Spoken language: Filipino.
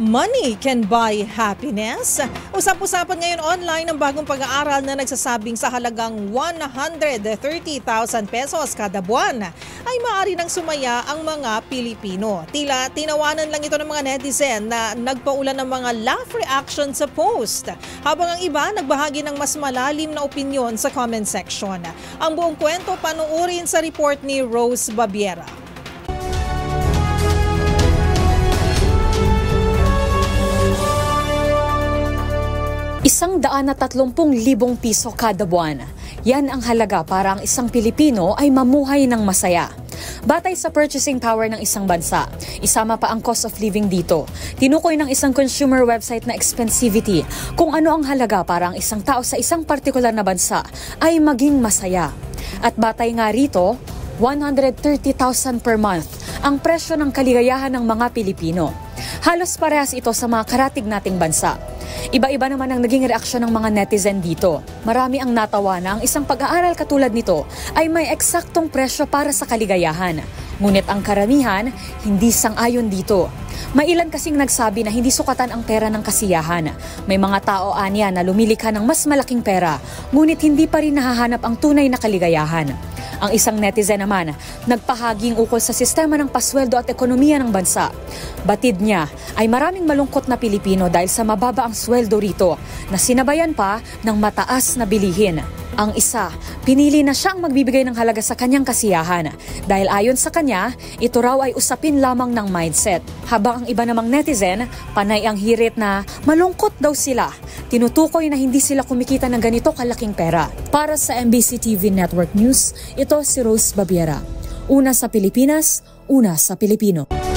Money can buy happiness. Usap-usapan ngayon online ang bagong pag-aaral na nagsasabing sa halagang 130,000 pesos kada buwan ay maaari nang sumaya ang mga Pilipino. Tila tinawanan lang ito ng mga netizen na nagpaulan ng mga laugh reaction sa post, habang ang iba nagbahagi ng mas malalim na opinyon sa comment section. Ang buong kwento panuorin sa report ni Rose Babiera. 130,000 piso kada buwan. Yan ang halaga para ang isang Pilipino ay mamuhay ng masaya. Batay sa purchasing power ng isang bansa, isama pa ang cost of living dito. Tinukoy ng isang consumer website na Expensivity kung ano ang halaga para ang isang tao sa isang partikular na bansa ay maging masaya. At batay nga rito, 130,000 per month ang presyo ng kaligayahan ng mga Pilipino. Halos parehas ito sa mga karatig nating bansa. Iba-iba naman ang naging reaksyon ng mga netizen dito. Marami ang natawa na ang isang pag-aaral katulad nito ay may eksaktong presyo para sa kaligayahan. Ngunit ang karamihan, hindi sang-ayon dito. May ilan kasing nagsabi na hindi sukatan ang pera ng kasiyahan. May mga tao anya na lumilikha ng mas malaking pera, ngunit hindi pa rin nahahanap ang tunay na kaligayahan. Ang isang netizen naman, nagpahaging ukol sa sistema ng pasweldo at ekonomiya ng bansa. Batid niya ay maraming malungkot na Pilipino dahil sa mababa ang sweldo rito na sinabayan pa ng mataas na bilihin. Ang isa, pinili na siyang magbibigay ng halaga sa kanyang kasiyahan dahil ayon sa kanya, ito raw ay usapin lamang ng mindset. Habang ang iba namang netizen, panay ang hirit na malungkot daw sila. Tinutukoy na hindi sila kumikita ng ganito kalaking pera. Para sa MBC TV Network News, ito si Rose Babiera. Una sa Pilipinas, una sa Pilipino.